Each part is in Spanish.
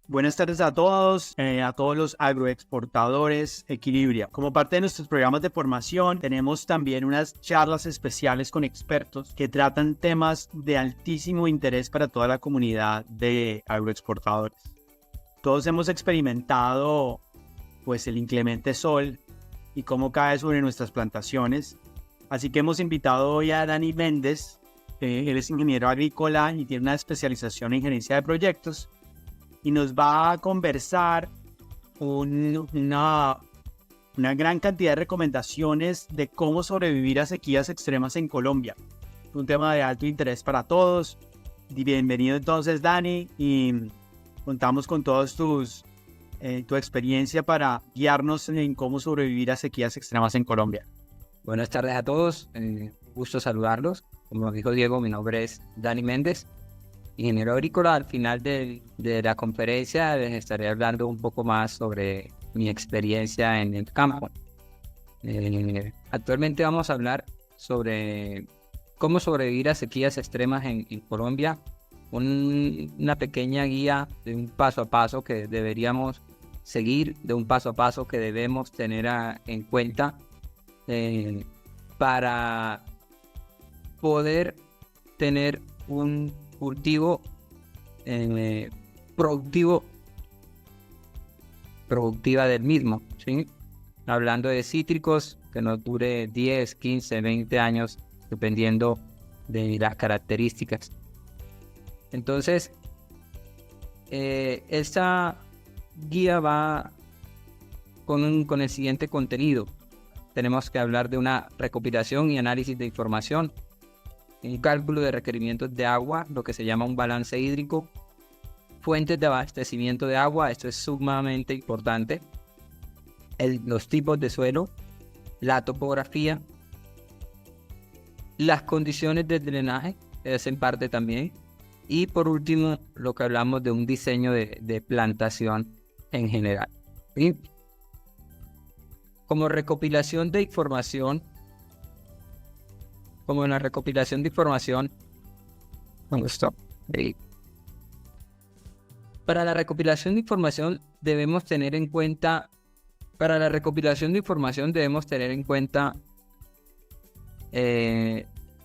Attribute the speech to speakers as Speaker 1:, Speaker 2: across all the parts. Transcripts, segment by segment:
Speaker 1: Buenas tardes a todos los agroexportadores Equilibria. Como parte de nuestros programas de formación, tenemos también unas charlas especiales con expertos que tratan temas de altísimo interés para toda la comunidad de agroexportadores. Todos hemos experimentado pues el inclemente sol y cómo cae sobre nuestras plantaciones. Así que hemos invitado hoy a Dani Méndez. Él es ingeniero agrícola y tiene una especialización en gerencia de proyectos. Y nos va a conversar una gran cantidad de recomendaciones de cómo sobrevivir a sequías extremas en Colombia. Un tema de alto interés para todos. Bienvenido entonces, Dani, y contamos con todos tu experiencia para guiarnos en cómo sobrevivir a sequías extremas en Colombia.
Speaker 2: Buenas tardes a todos, gusto saludarlos. Como dijo Diego, mi nombre es Dani Méndez, ingeniero agrícola. Al final de la conferencia les estaré hablando un poco más sobre mi experiencia en el campo. Actualmente vamos a hablar sobre cómo sobrevivir a sequías extremas en Colombia, una pequeña guía de un paso a paso que deberíamos seguir, de un paso a paso que debemos tener en cuenta para poder tener un cultivo productiva del mismo, ¿sí? Hablando de cítricos, que nos dure 10, 15, 20 años, dependiendo de las características. Entonces, esta guía va con el siguiente contenido. Tenemos que hablar de una recopilación y análisis de información, un cálculo de requerimientos de agua, lo que se llama un balance hídrico, fuentes de abastecimiento de agua, esto es sumamente importante, los tipos de suelo, la topografía, las condiciones de drenaje, es en parte también, y por último, lo que hablamos de un diseño de plantación en general. ¿Sí? Como recopilación de información, como en la recopilación de información, para la recopilación de información debemos tener en cuenta,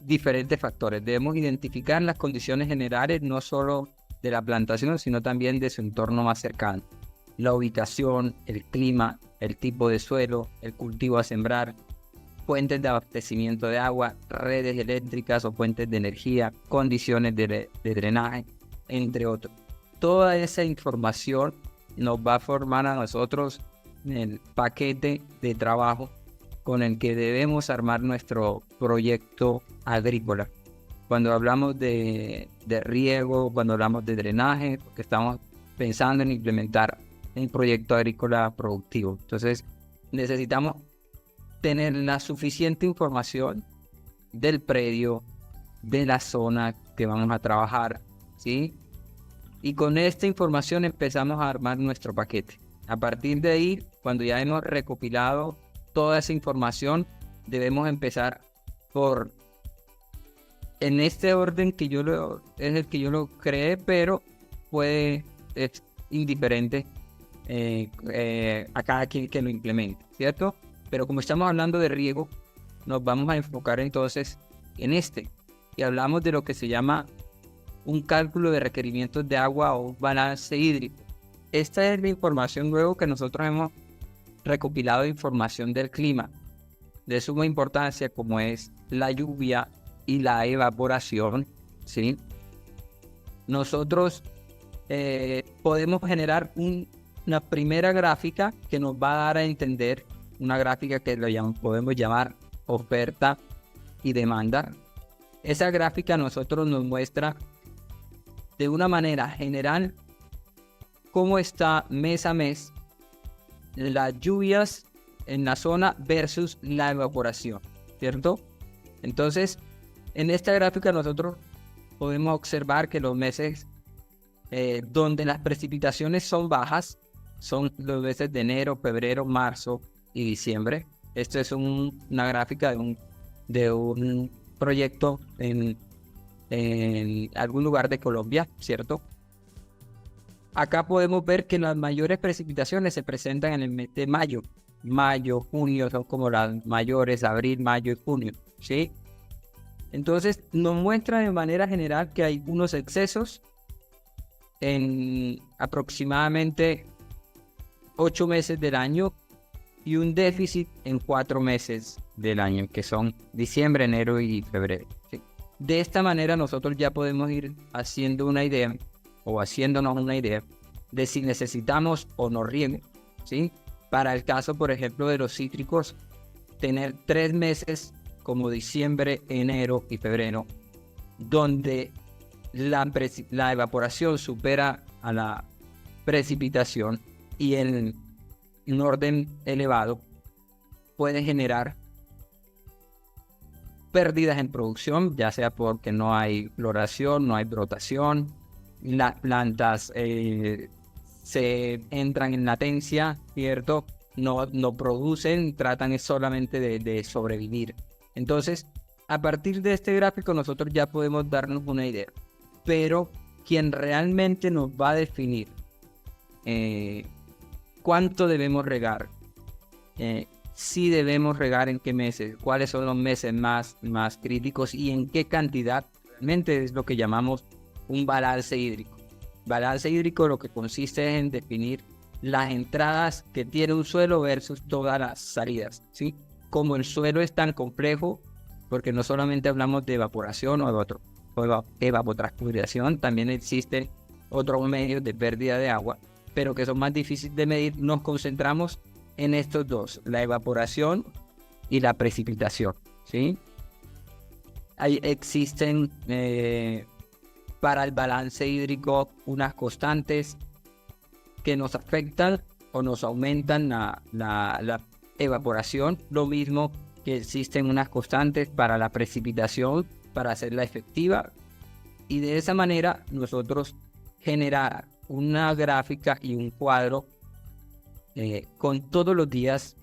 Speaker 2: diferentes factores. Debemos identificar las condiciones generales, no solo de la plantación, sino también de su entorno más cercano. La ubicación, el clima, el tipo de suelo, el cultivo a sembrar, fuentes de abastecimiento de agua, redes eléctricas o fuentes de energía, condiciones de drenaje, entre otros. Toda esa información nos va a formar a nosotros el paquete de trabajo con el que debemos armar nuestro proyecto agrícola. Cuando hablamos de riego, cuando hablamos de drenaje, porque estamos pensando en implementar un proyecto agrícola productivo. Entonces, necesitamos tener la suficiente información del predio, de la zona que vamos a trabajar, ¿sí? Y con esta información empezamos a armar nuestro paquete. A partir de ahí, cuando ya hemos recopilado toda esa información, debemos empezar en este orden es el que yo lo creé, pero es indiferente a cada quien que lo implemente, ¿cierto? Pero como estamos hablando de riego, nos vamos a enfocar entonces en y hablamos de lo que se llama un cálculo de requerimientos de agua o balance hídrico. Esta es la información luego que nosotros hemos recopilado información del clima, de suma importancia como es la lluvia y la evaporación, ¿sí? Nosotros podemos generar una primera gráfica que nos va a dar a entender, una gráfica que podemos llamar oferta y demanda. Esa gráfica a nosotros nos muestra de una manera general cómo está mes a mes las lluvias en la zona versus la evaporación, ¿cierto? Entonces, en esta gráfica nosotros podemos observar que los meses donde las precipitaciones son bajas son los meses de enero, febrero, marzo y diciembre. Esto es una gráfica de un proyecto en algún lugar de Colombia, ¿cierto? acá podemos ver que las mayores precipitaciones se presentan en el mes de mayo. Mayo, junio son como las mayores, abril, mayo y junio, ¿sí? Entonces nos muestra de manera general que hay unos excesos en aproximadamente 8 meses del año y un déficit en 4 meses del año, que son diciembre, enero y febrero, ¿sí? De esta manera nosotros ya podemos ir haciendo una idea o haciéndonos una idea de si necesitamos o no riego, ¿sí? Para el caso, por ejemplo, de los cítricos, tener 3 meses como diciembre, enero y febrero, donde la evaporación supera a la precipitación y en un orden elevado puede generar pérdidas en producción, ya sea porque no hay floración, no hay brotación, las plantas se entran en latencia, ¿cierto? No producen, tratan solamente de sobrevivir. Entonces, a partir de este gráfico nosotros ya podemos darnos una idea. Pero quien realmente nos va a definir cuánto debemos regar, si debemos regar en qué meses, cuáles son los meses más críticos y en qué cantidad, realmente es lo que llamamos un balance hídrico. Balance hídrico lo que consiste es en definir las entradas que tiene un suelo versus todas las salidas, ¿sí? Como el suelo es tan complejo, porque no solamente hablamos de evaporación o evapotranspiración, también existen otros medios de pérdida de agua, pero que son más difíciles de medir. Nos concentramos en estos dos, la evaporación y la precipitación, ¿sí? Existen para el balance hídrico unas constantes que nos afectan o nos aumentan la evaporación, lo mismo que existen unas constantes para la precipitación para hacerla efectiva, y de esa manera nosotros generar una gráfica y un cuadro con todos los días,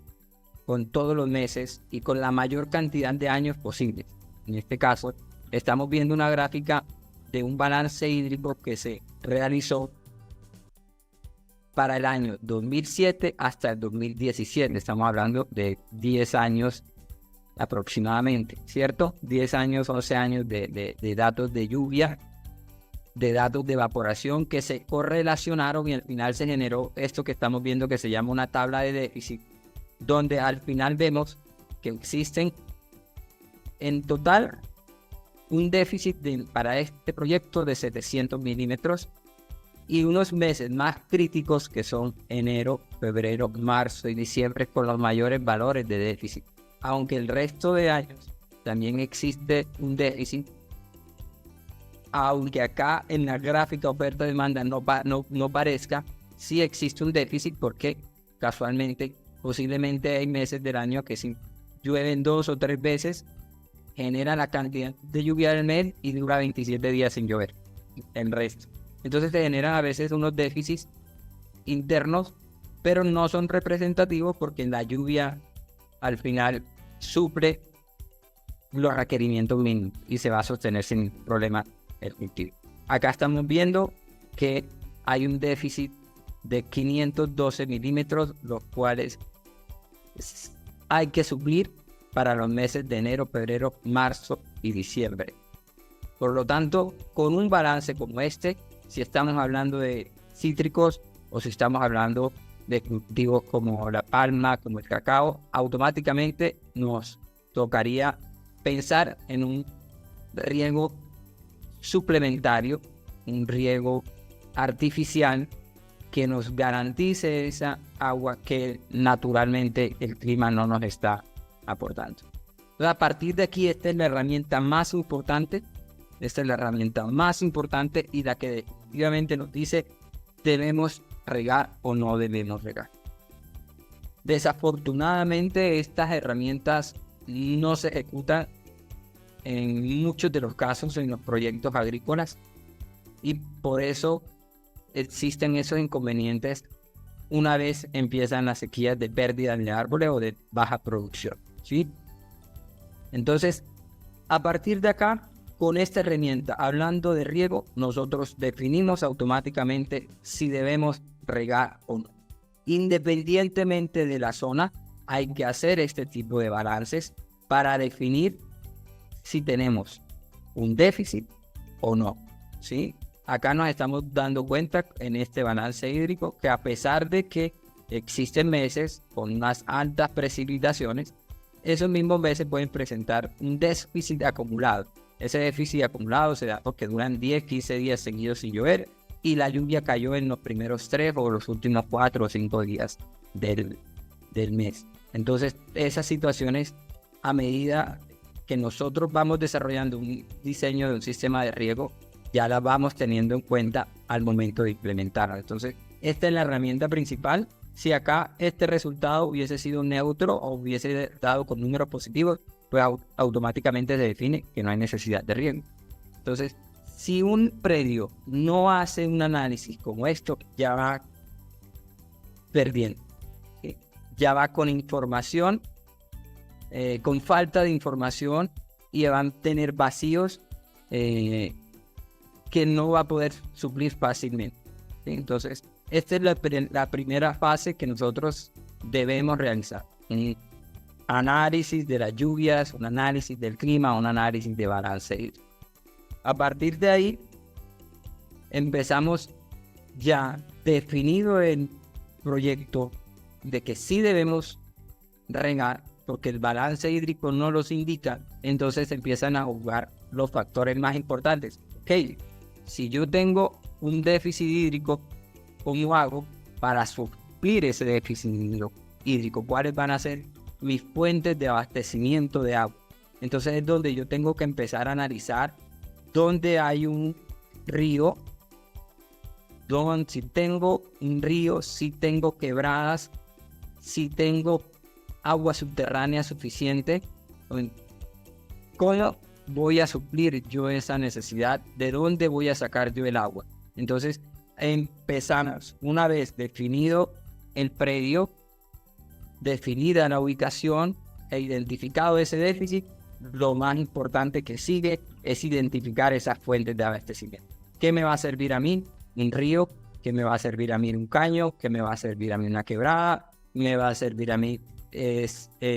Speaker 2: con todos los meses y con la mayor cantidad de años posibles. En este caso estamos viendo una gráfica de un balance hídrico que se realizó para el año 2007 hasta el 2017. Estamos hablando de 10 años aproximadamente, ¿cierto? 10 años, 11 años de datos de lluvia, de datos de evaporación que se correlacionaron y al final se generó esto que estamos viendo que se llama una tabla de déficit, donde al final vemos que existen en total un déficit para este proyecto de 700 milímetros y unos meses más críticos que son enero, febrero, marzo y diciembre con los mayores valores de déficit. Aunque el resto de años también existe un déficit, aunque acá en la gráfica oferta-demanda no parezca, sí existe un déficit porque casualmente, posiblemente hay meses del año que si llueven 2 o 3 veces, genera la cantidad de lluvia del mes y dura 27 días sin llover el resto. Entonces se generan a veces unos déficits internos, pero no son representativos porque la lluvia al final suple los requerimientos mínimos y se va a sostener sin problema el cultivo. Acá estamos viendo que hay un déficit de 512 milímetros, los cuales hay que suplir para los meses de enero, febrero, marzo y diciembre. Por lo tanto, con un balance como este, si estamos hablando de cítricos o si estamos hablando de cultivos como la palma, como el cacao, automáticamente nos tocaría pensar en un riego suplementario, un riego artificial que nos garantice esa agua que naturalmente el clima no nos está aportando. Entonces, a partir de aquí, esta es la herramienta más importante. Esta es la herramienta más importante y la que definitivamente nos dice debemos regar o no debemos regar. Desafortunadamente, estas herramientas no se ejecutan en muchos de los casos en los proyectos agrícolas y por eso existen esos inconvenientes una vez empiezan las sequías de pérdida de árboles o de baja producción, ¿sí? Entonces, a partir de acá, con esta herramienta, hablando de riego, nosotros definimos automáticamente si debemos regar o no. Independientemente de la zona, hay que hacer este tipo de balances para definir si tenemos un déficit o no, ¿sí? Acá nos estamos dando cuenta en este balance hídrico que a pesar de que existen meses con unas altas precipitaciones, esos mismos meses pueden presentar un déficit acumulado. Ese déficit acumulado se da porque duran 10, 15 días seguidos sin llover y la lluvia cayó en los primeros 3 o los últimos 4 o 5 días del mes. Entonces, esas situaciones, a medida que nosotros vamos desarrollando un diseño de un sistema de riego, ya las vamos teniendo en cuenta al momento de implementarlo. Entonces, esta es la herramienta principal. Si acá este resultado hubiese sido neutro o hubiese dado con números positivos, pues automáticamente se define que no hay necesidad de riego. Entonces, si un predio no hace un análisis como esto, ya va perdiendo. ¿Sí? Ya va con información, con falta de información, y van a tener vacíos que no va a poder suplir fácilmente. ¿Sí? Entonces, esta es la primera fase que nosotros debemos realizar. Un análisis de las lluvias, un análisis del clima, un análisis de balance. A partir de ahí, empezamos ya definido el proyecto de que sí debemos regar, porque el balance hídrico no los indica, entonces empiezan a jugar los factores más importantes. Ok, si yo tengo un déficit hídrico, ¿cómo hago para suplir ese déficit hídrico? ¿Cuáles van a ser mis fuentes de abastecimiento de agua? Entonces es donde yo tengo que empezar a analizar dónde hay un río, si tengo un río, si tengo quebradas, si tengo agua subterránea suficiente, ¿cómo voy a suplir yo esa necesidad? ¿De dónde voy a sacar yo el agua? Entonces empezamos, una vez definido el predio, definida la ubicación e identificado ese déficit, lo más importante que sigue es identificar esas fuentes de abastecimiento. ¿Qué me va a servir a mí? Un río. ¿Qué me va a servir a mí? Un caño. ¿Qué me va a servir a mí? Una quebrada. ¿Me va a servir a mí?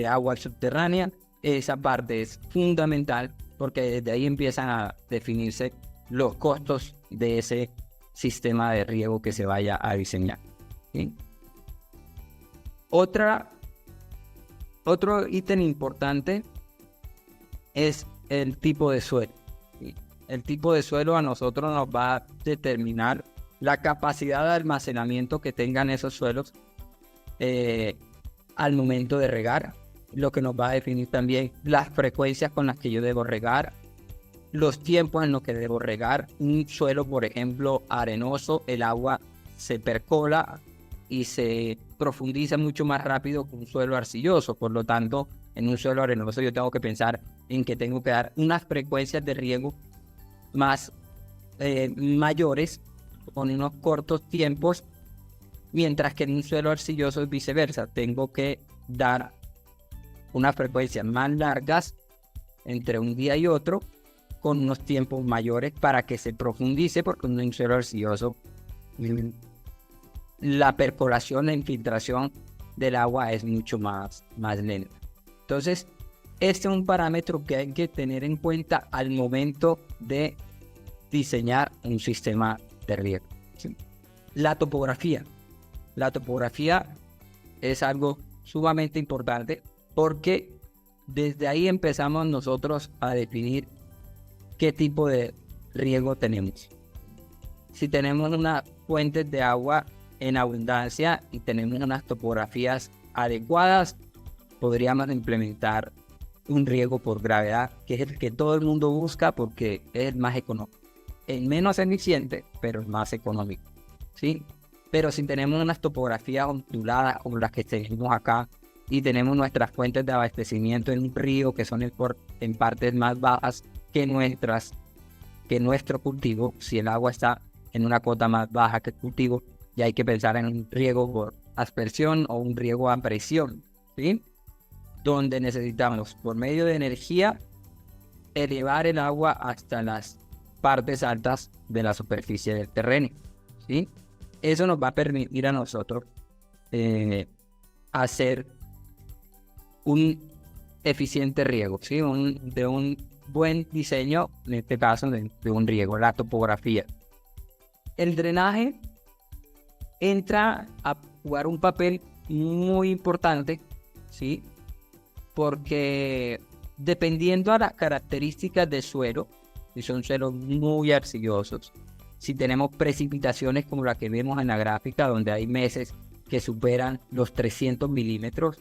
Speaker 2: Agua subterránea. Esa parte es fundamental porque desde ahí empiezan a definirse los costos de ese sistema de riego que se vaya a diseñar. ¿Sí? Otro ítem importante es el tipo de suelo. ¿Sí? El tipo de suelo a nosotros nos va a determinar la capacidad de almacenamiento que tengan esos suelos al momento de regar, lo que nos va a definir también las frecuencias con las que yo debo regar, los tiempos en los que debo regar. Un suelo, por ejemplo, arenoso, el agua se percola y se profundiza mucho más rápido que un suelo arcilloso. Por lo tanto, en un suelo arenoso yo tengo que pensar en que tengo que dar unas frecuencias de riego más mayores con unos cortos tiempos, mientras que en un suelo arcilloso es viceversa. Tengo que dar unas frecuencias más largas entre un día y otro con unos tiempos mayores para que se profundice, porque en un suelo arcilloso la percolación, la infiltración del agua es mucho más lenta. Entonces, este es un parámetro que hay que tener en cuenta al momento de diseñar un sistema de riego. ¿Sí? La topografía. La topografía es algo sumamente importante porque desde ahí empezamos nosotros a definir qué tipo de riego tenemos. Si tenemos unas fuentes de agua en abundancia y tenemos unas topografías adecuadas, podríamos implementar un riego por gravedad, que es el que todo el mundo busca porque es el más económico. Es menos eficiente, pero es más económico, ¿sí? Pero si tenemos unas topografías onduladas como las que tenemos acá y tenemos nuestras fuentes de abastecimiento en un río que son en partes más bajas que nuestro cultivo, si el agua está en una cota más baja que el cultivo, ya hay que pensar en un riego por aspersión o un riego a presión, ¿sí? Donde necesitamos, por medio de energía, elevar el agua hasta las partes altas de la superficie del terreno, ¿sí? Eso nos va a permitir a nosotros hacer un eficiente riego, ¿sí? De un buen diseño, en este caso de un riego, la topografía. El drenaje entra a jugar un papel muy importante, ¿sí? Porque dependiendo a las características del suelo, si son suelos muy arcillosos, si tenemos precipitaciones como la que vemos en la gráfica, donde hay meses que superan los 300 milímetros,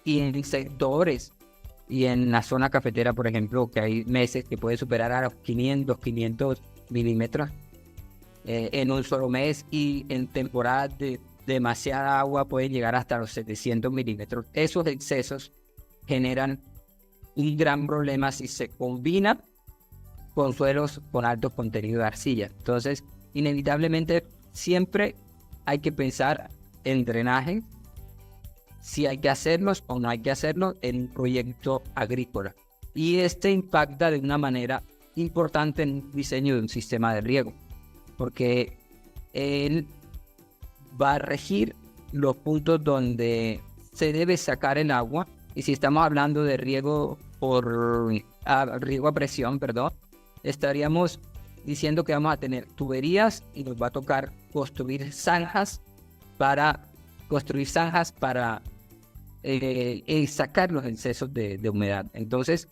Speaker 2: y en sectores y en la zona cafetera, por ejemplo, que hay meses que puede superar a los 500 milímetros en un solo mes, y en temporadas de demasiada agua pueden llegar hasta los 700 milímetros. Esos excesos generan un gran problema si se combina con suelos con alto contenido de arcilla. Entonces, inevitablemente, siempre hay que pensar en drenaje, si hay que hacerlos o no hay que hacerlos en un proyecto agrícola. Y este impacta de una manera importante en el diseño de un sistema de riego, porque él va a regir los puntos donde se debe sacar el agua. Y si estamos hablando de riego riego a presión, estaríamos diciendo que vamos a tener tuberías y nos va a tocar construir zanjas para sacar los excesos de humedad. Entonces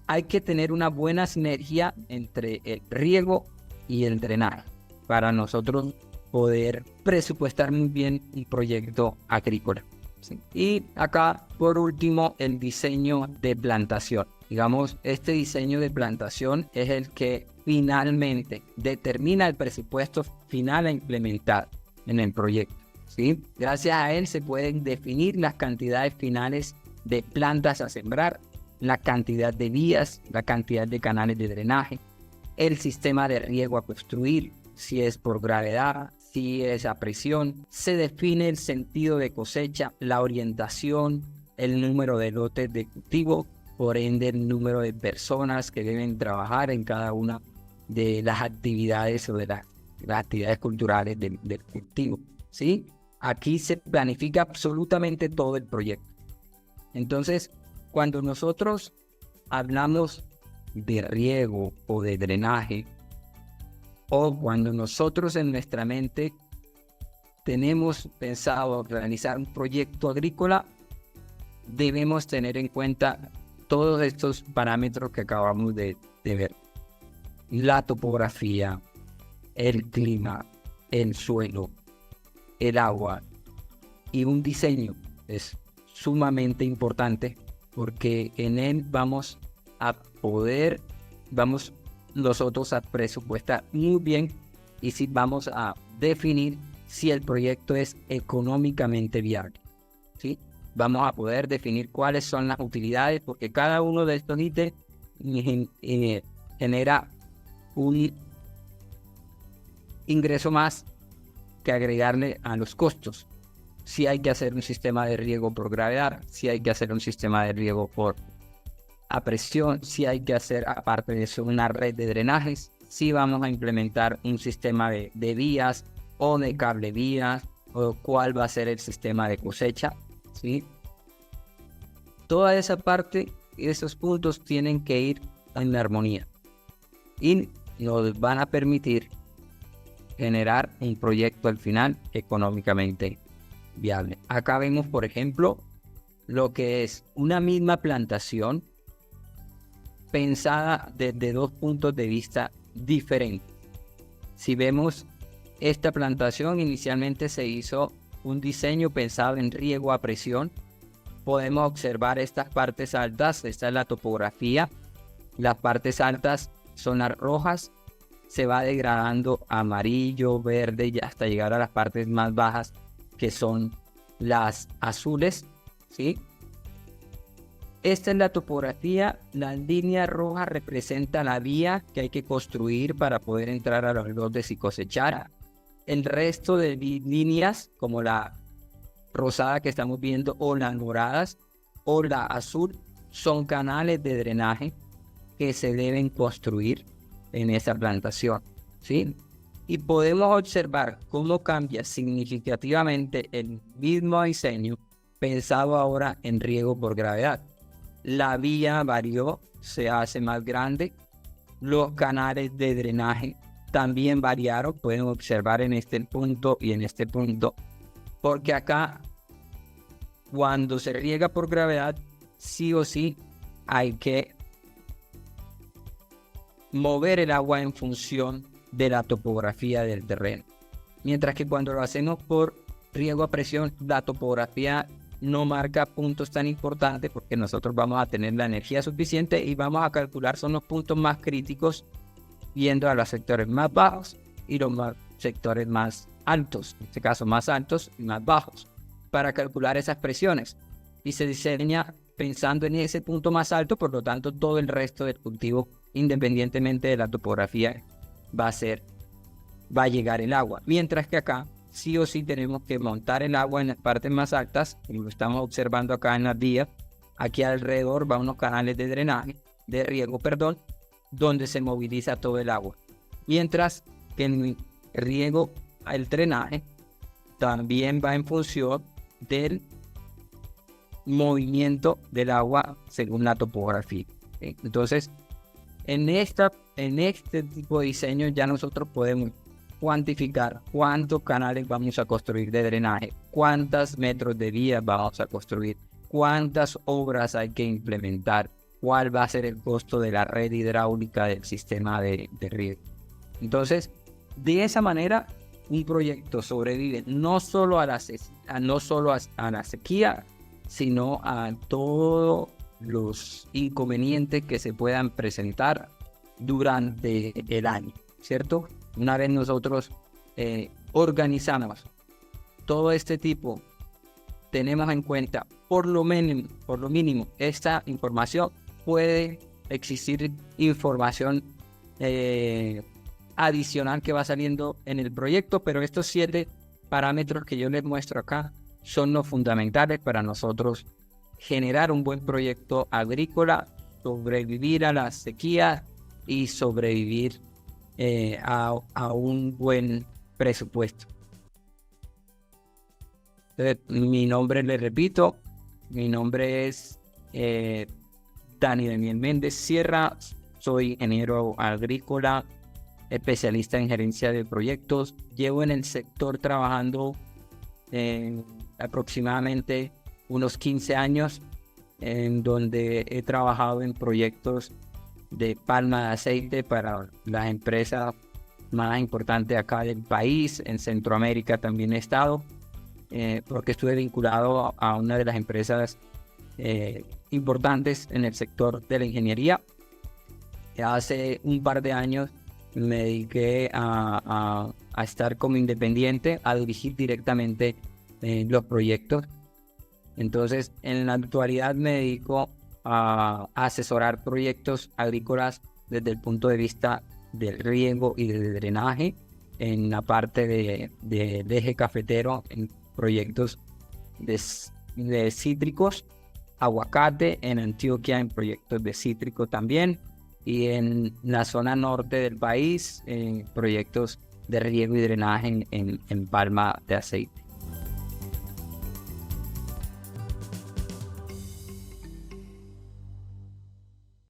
Speaker 2: hay que tener una buena sinergia entre el riego y el drenaje para nosotros poder presupuestar muy bien un proyecto agrícola. ¿Sí? Y acá, por último, el diseño de plantación. Digamos, este diseño de plantación es el que finalmente determina el presupuesto final a implementar en el proyecto, ¿sí? Gracias a él se pueden definir las cantidades finales de plantas a sembrar, la cantidad de vías, la cantidad de canales de drenaje, el sistema de riego a construir, si es por gravedad, si es a presión. Se define el sentido de cosecha, la orientación, el número de lotes de cultivo, por ende el número de personas que deben trabajar en cada una de las actividades o de las actividades culturales del cultivo, ¿sí? Aquí se planifica absolutamente todo el proyecto. Entonces, cuando nosotros hablamos de riego o de drenaje, o cuando nosotros en nuestra mente tenemos pensado realizar un proyecto agrícola, debemos tener en cuenta todos estos parámetros que acabamos de ver. La topografía, el clima, el suelo, el agua y un diseño es sumamente importante, porque en él vamos nosotros a presupuestar muy bien, y si vamos a definir si el proyecto es económicamente viable, ¿sí? Vamos a poder definir cuáles son las utilidades, porque cada uno de estos ítems genera un ingreso más que agregarle a los costos. Si hay que hacer un sistema de riego por gravedad, si hay que hacer un sistema de riego por a presión, si hay que hacer aparte de eso una red de drenajes, si vamos a implementar un sistema de vías o de cable vías, o cuál va a ser el sistema de cosecha, ¿sí? Toda esa parte y esos puntos tienen que ir en armonía y nos van a permitir generar un proyecto al final económicamente viable. Acá vemos, por ejemplo, lo que es una misma plantación pensada desde dos puntos de vista diferentes. Si vemos esta plantación, inicialmente se hizo un diseño pensado en riego a presión. Podemos observar estas partes altas. Esta es la topografía. Las partes altas son las rojas, se va degradando a amarillo, verde y hasta llegar a las partes más bajas, que son las azules, ¿sí? Esta es la topografía. La línea roja representa la vía que hay que construir para poder entrar a los lotes y cosechar. El resto de líneas, como la rosada que estamos viendo, o las moradas, o la azul, son canales de drenaje que se deben construir en esa plantación, ¿sí? Y podemos observar cómo cambia significativamente el mismo diseño pensado ahora en riego por gravedad. La vía varió, se hace más grande, los canales de drenaje también variaron, pueden observar en este punto y en este punto, porque acá cuando se riega por gravedad, sí o sí hay que mover el agua en función de la topografía del terreno. Mientras que cuando lo hacemos por riego a presión, la topografía no marca puntos tan importantes porque nosotros vamos a tener la energía suficiente y vamos a calcular son los puntos más críticos viendo a los sectores más bajos y los sectores más altos, en este caso más altos y más bajos, para calcular esas presiones. Y se diseña pensando en ese punto más alto, por lo tanto todo el resto del cultivo, independientemente de la topografía, va a llegar el agua. Mientras que acá sí o sí tenemos que montar el agua en las partes más altas, como lo estamos observando acá en las vías. Aquí alrededor va unos canales de drenaje, de riego, perdón, donde se moviliza todo el agua. Mientras que el riego, el drenaje, también va en función del movimiento del agua según la topografía. Entonces, en este tipo de diseño ya nosotros podemos cuantificar cuántos canales vamos a construir de drenaje, cuántos metros de vías vamos a construir, cuántas obras hay que implementar, cuál va a ser el costo de la red hidráulica del sistema de riego. Entonces, de esa manera, un proyecto sobrevive no solo a la sequía, sino a todos los inconvenientes que se puedan presentar durante el año, ¿cierto? Una vez nosotros organizamos todo este tipo, tenemos en cuenta por lo mínimo esta información, puede existir información adicional que va saliendo en el proyecto, pero estos 7 parámetros que yo les muestro acá son los fundamentales para nosotros generar un buen proyecto agrícola, sobrevivir a la sequía y sobrevivir a un buen presupuesto. Entonces, mi nombre, les repito, mi nombre es Dani Daniel Méndez Sierra, soy ingeniero agrícola, especialista en gerencia de proyectos. Llevo en el sector trabajando aproximadamente unos 15 años, en donde he trabajado en proyectos de palma de aceite para las empresas más importantes acá del país. En Centroamérica también he estado, porque estuve vinculado a una de las empresas importantes en el sector de la ingeniería. Hace un par de años me dediqué a estar como independiente, a dirigir directamente los proyectos. Entonces, en la actualidad me dedico a asesorar proyectos agrícolas desde el punto de vista del riego y del drenaje, en la parte del eje cafetero, en proyectos de cítricos, aguacate, en Antioquia en proyectos de cítrico también, y en la zona norte del país en proyectos de riego y drenaje en palma de aceite.